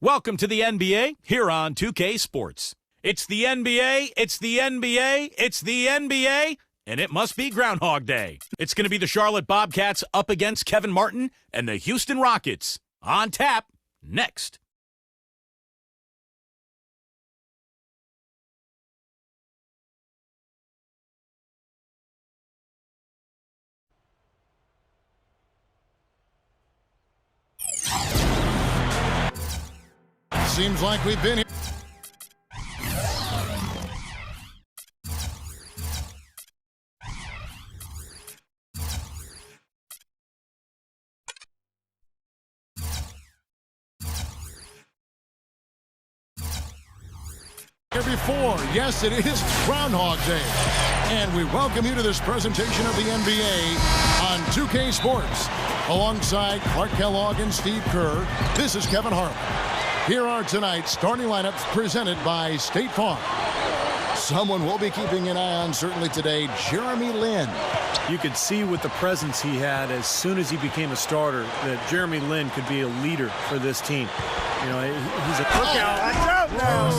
Welcome to the NBA here on 2K Sports. It's the NBA, it's the NBA, it's the NBA, and it must be Groundhog Day. It's going to be the Charlotte Bobcats up against Kevin Martin and the Houston Rockets. On tap, next. Seems like we've been here. Here before. Yes, it is Groundhog Day. And we welcome you to this presentation of the NBA on 2K Sports. Alongside Clark Kellogg and Steve Kerr, this is Kevin Harlan. Here are tonight's starting lineups presented by State Farm. Someone we'll be keeping an eye on certainly today, Jeremy Lin. You could see with the presence he had as soon as he became a starter that Jeremy Lin could be a leader for this team. You know, he's a cookout. Watch out now.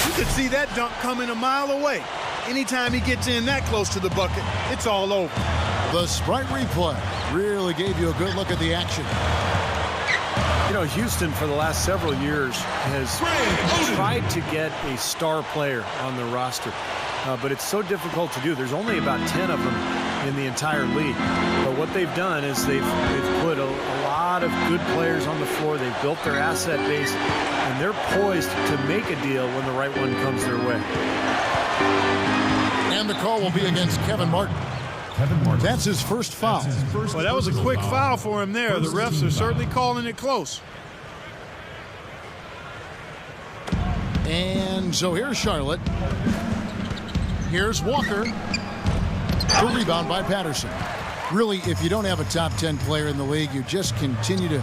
You could see that dunk coming a mile away. Anytime he gets in that close to the bucket, it's all over. The Sprite replay really gave you a good look at the action. You know, Houston for the last several years has tried to get a star player on the roster, but it's so difficult to do. There's only about 10 of them in the entire league. But what they've done is they've put a lot of good players on the floor. They've built their asset base, and they're poised to make a deal when the right one comes their way. And the call will be against Kevin Martin. That's his first foul. Well, that was a quick foul for him there. The refs are certainly calling it close. And so here's Charlotte. Here's Walker. The rebound by Patterson. Really, if you don't have a top 10 player in the league, you just continue to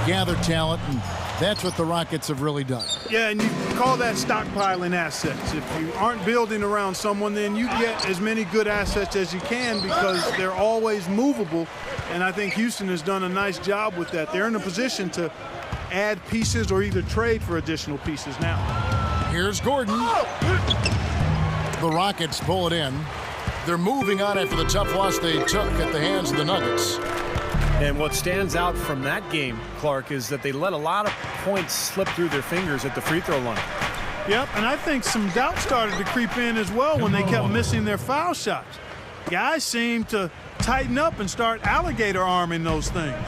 gather talent, and that's what the Rockets have really done. Yeah, and you call that stockpiling assets. If you aren't building around someone, then you get as many good assets as you can because they're always movable, and I think Houston has done a nice job with that. They're in a position to add pieces or either trade for additional pieces now. Here's Gordon. The Rockets pull it in. They're moving on after the tough loss they took at the hands of the Nuggets. And what stands out from that game, Clark, is that they let a lot of points slip through their fingers at the free throw line. Yep, and I think some doubt started to creep in as well when they kept missing their foul shots. Guys seem to tighten up and start alligator arming those things.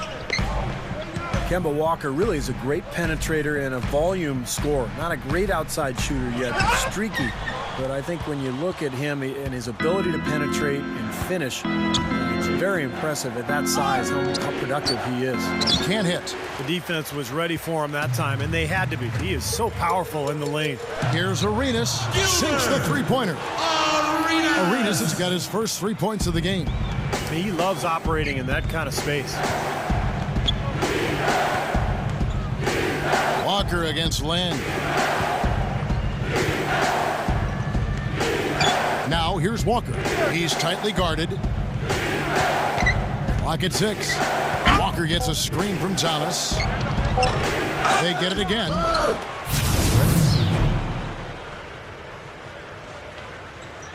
Kemba Walker really is a great penetrator and a volume scorer. Not a great outside shooter yet, streaky. But I think when you look at him and his ability to penetrate and finish, it's very impressive at that size how productive he is. Can't hit. The defense was ready for him that time, and they had to be. He is so powerful in the lane. Here's Arenas. Sinks the three-pointer. Arenas has got his first 3 points of the game. He loves operating in that kind of space. Walker against Lin. Now here's Walker. He's tightly guarded. Clock at 6. Walker gets a screen from Thomas. They get it again.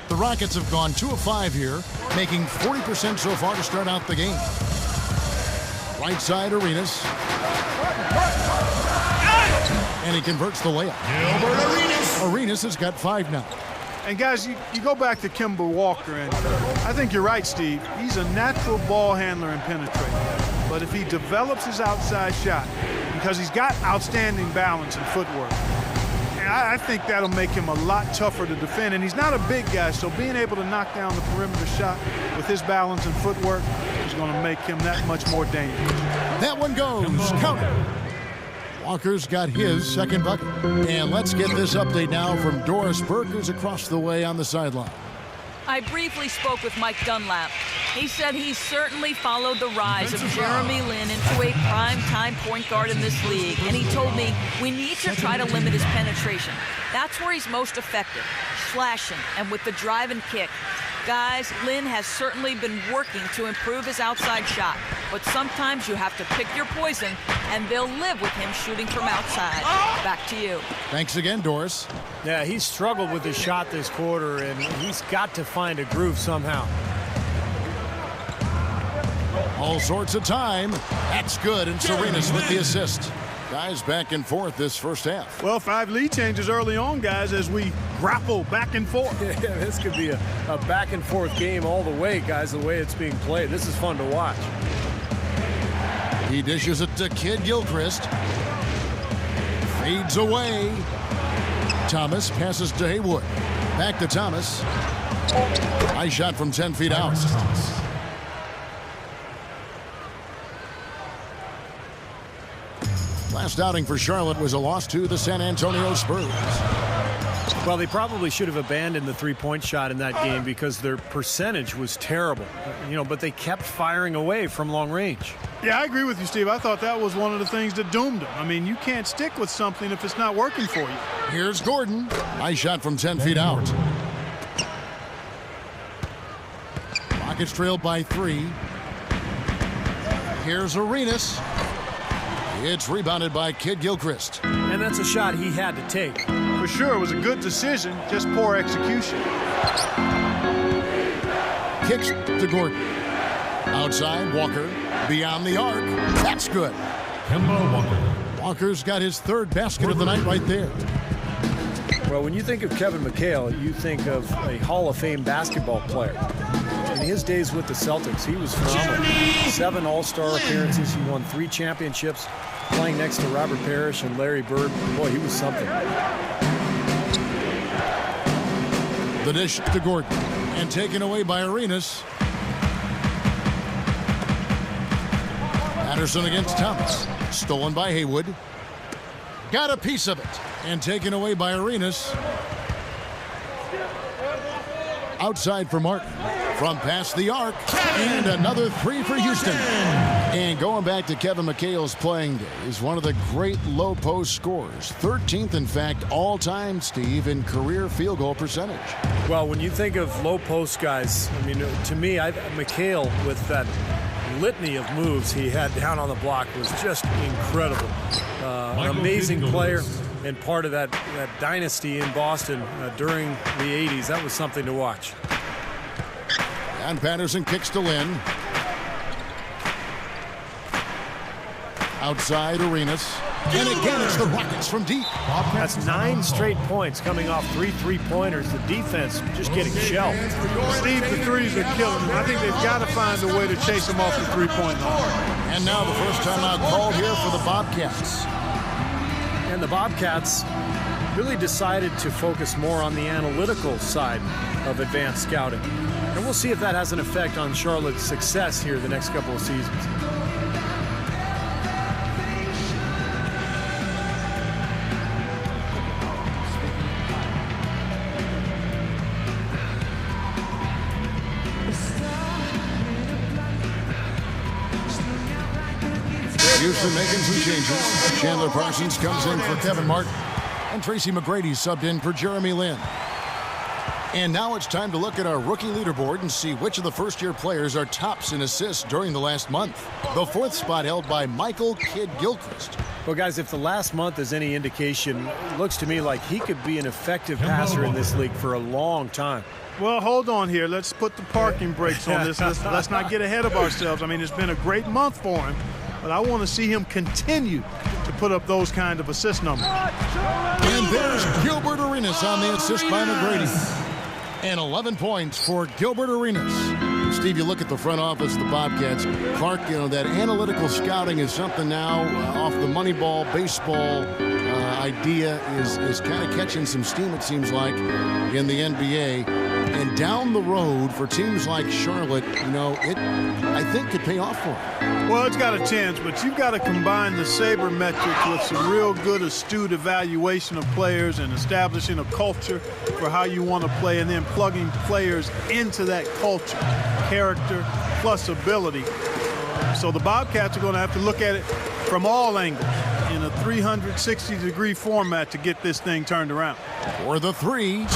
The Rockets have gone 2 of 5 here, making 40% so far to start out the game. Right side, Arenas. And he converts the layup. Arenas has got 5 now. And guys, you go back to Kemba Walker, and I think you're right, Steve. He's a natural ball handler and penetrator. But if he develops his outside shot, because he's got outstanding balance and footwork, and I think that'll make him a lot tougher to defend. And he's not a big guy, so being able to knock down the perimeter shot with his balance and footwork is going to make him that much more dangerous. That one goes. Count it. Walker's got his second bucket. And let's get this update now from Doris Burke, who's across the way on the sideline. I briefly spoke with Mike Dunlap. He said he certainly followed the rise of Jeremy Lin into a prime-time point guard in this league, and he told me we need to try to limit his penetration. That's where he's most effective, slashing and with the drive and kick. Guys, Lin has certainly been working to improve his outside shot, but sometimes you have to pick your poison, and they'll live with him shooting from outside. Back to you. Thanks again, Doris. Yeah, he's struggled with his shot this quarter, and he's got to find a groove somehow. All sorts of time. That's good, and Serenas with the assist. Guys back and forth this first half. Well, 5 lead changes early on, guys, as we grapple back and forth. Yeah, this could be a back and forth game all the way, guys, the way it's being played. This is fun to watch. He dishes it to Kid Gilchrist. Fades away. Thomas passes to Haywood. Back to Thomas. High shot from 10 feet out. Last outing for Charlotte was a loss to the San Antonio Spurs. Well, they probably should have abandoned the three-point shot in that game because their percentage was terrible. But they kept firing away from long range. Yeah, I agree with you, Steve. I thought that was one of the things that doomed them. I mean, you can't stick with something if it's not working for you. Here's Gordon. High shot from 10 feet out. Rockets trailed by 3. Here's Arenas. It's rebounded by Kid Gilchrist. And that's a shot he had to take. For sure, it was a good decision, just poor execution. Kicks to Gordon. Outside, Walker. Beyond the arc. That's good. Kemba Walker. Walker's got his 3rd basket of the night right there. Well, when you think of Kevin McHale, you think of a Hall of Fame basketball player. In his days with the Celtics, he was phenomenal. 7 All-Star appearances. He won 3 championships, playing next to Robert Parrish and Larry Bird. Boy, he was something. The dish to Gordon. And taken away by Arenas. Patterson against Thomas. Stolen by Haywood. Got a piece of it. And taken away by Arenas. Outside for Martin. From past the arc. And another 3 for Houston. And going back to Kevin McHale's playing days, one of the great low post scorers. 13th, in fact, all-time, Steve, in career field goal percentage. Well, when you think of low post guys, I mean, to me, McHale, with that litany of moves he had down on the block, was just incredible. An amazing player and part of that dynasty in Boston during the 80s. That was something to watch. And Patterson kicks to Lynn. Outside Arenas. And again, it's the Rockets from deep. That's 9 straight points coming off 3 3-pointers. The defense just getting shelled. Steve, the threes are killing them. I think they've got to find a way to chase them off the three-point line. And now the first timeout called here for the Bobcats. And the Bobcats really decided to focus more on the analytical side of advanced scouting. And we'll see if that has an effect on Charlotte's success here the next couple of seasons. Houston making some changes. Chandler Parsons comes in for Kevin Martin. And Tracy McGrady subbed in for Jeremy Lin. And now it's time to look at our rookie leaderboard and see which of the first-year players are tops in assists during the last month. The 4th spot held by Michael Kidd Gilchrist. Well, guys, if the last month is any indication, it looks to me like he could be an effective passer in this league for a long time. Well, hold on here. Let's put the parking brakes on this. Let's not get ahead of ourselves. I mean, it's been a great month for him, but I want to see him continue to put up those kind of assist numbers. And there's Gilbert Arenas on the assist by McGrady. And 11 points for Gilbert Arenas. Steve, you look at the front office of the Bobcats. Clark, that analytical scouting is something now off the Moneyball baseball idea is kind of catching some steam, it seems like, in the NBA. And down the road for teams like Charlotte, it, I think, could pay off for them. Well, it's got a chance, but you've got to combine the sabermetrics with some real good, astute evaluation of players and establishing a culture for how you want to play, and then plugging players into that culture, character plus ability. So the Bobcats are going to have to look at it from all angles in a 360-degree format to get this thing turned around. For the 3.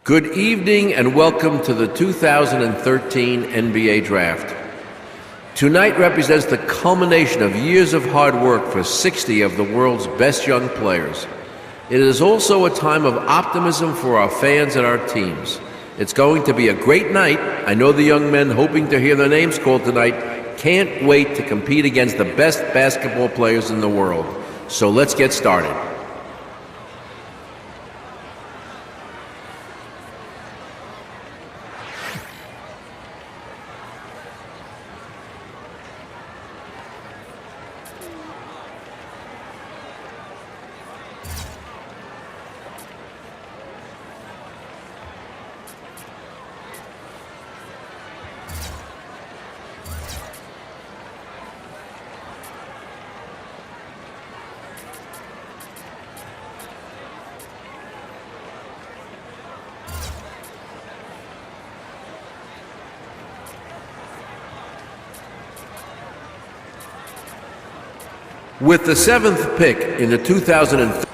Good evening and welcome to the 2013 NBA Draft. Tonight represents the culmination of years of hard work for 60 of the world's best young players. It is also a time of optimism for our fans and our teams. It's going to be a great night. I know the young men hoping to hear their names called tonight can't wait to compete against the best basketball players in the world. So let's get started. With the 7th pick in the 2013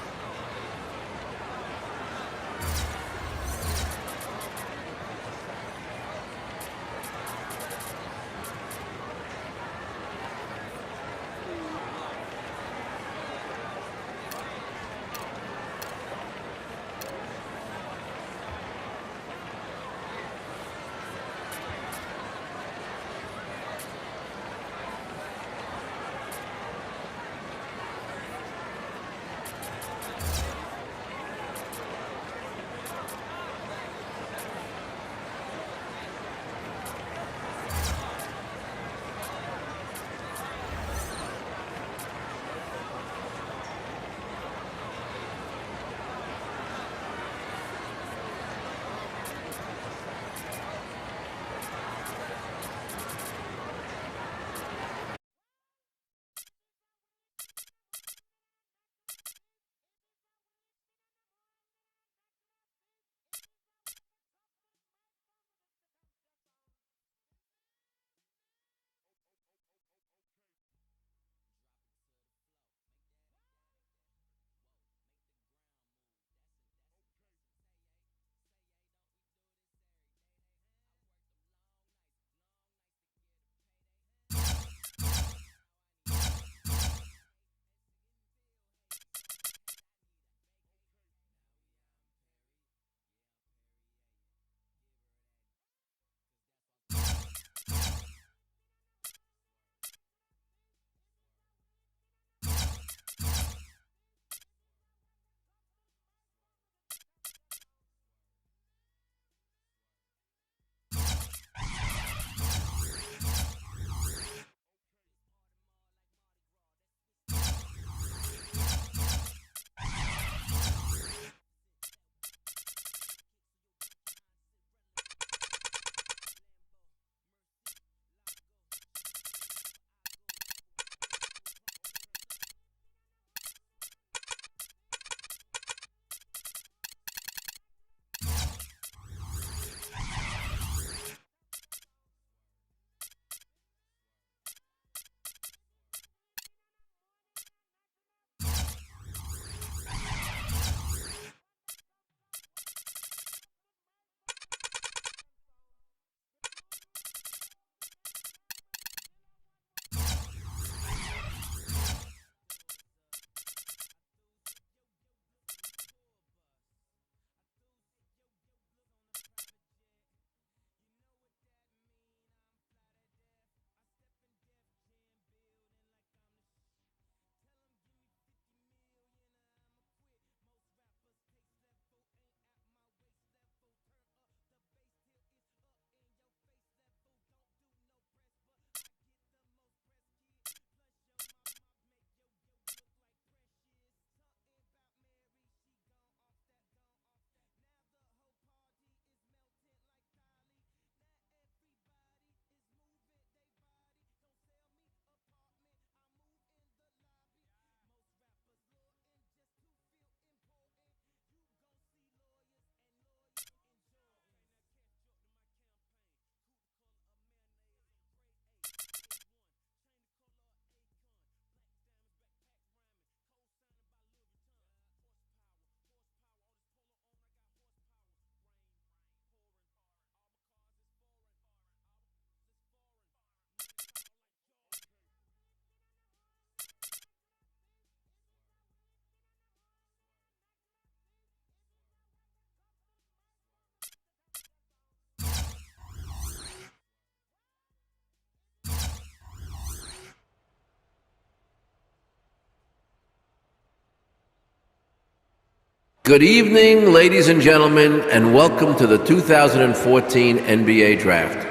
Good evening, ladies and gentlemen, and welcome to the 2014 NBA Draft.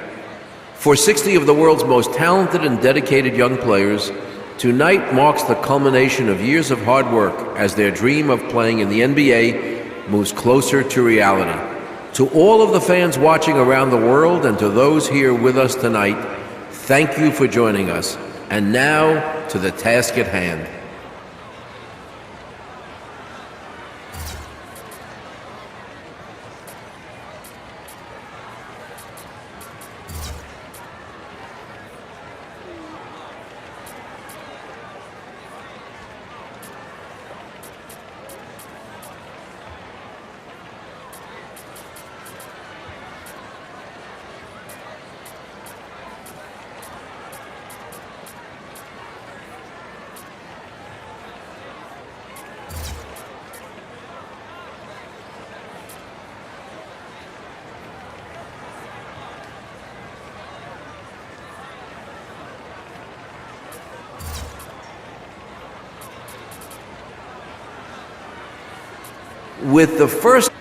For 60 of the world's most talented and dedicated young players, tonight marks the culmination of years of hard work as their dream of playing in the NBA moves closer to reality. To all of the fans watching around the world and to those here with us tonight, thank you for joining us. And now to the task at hand. With the first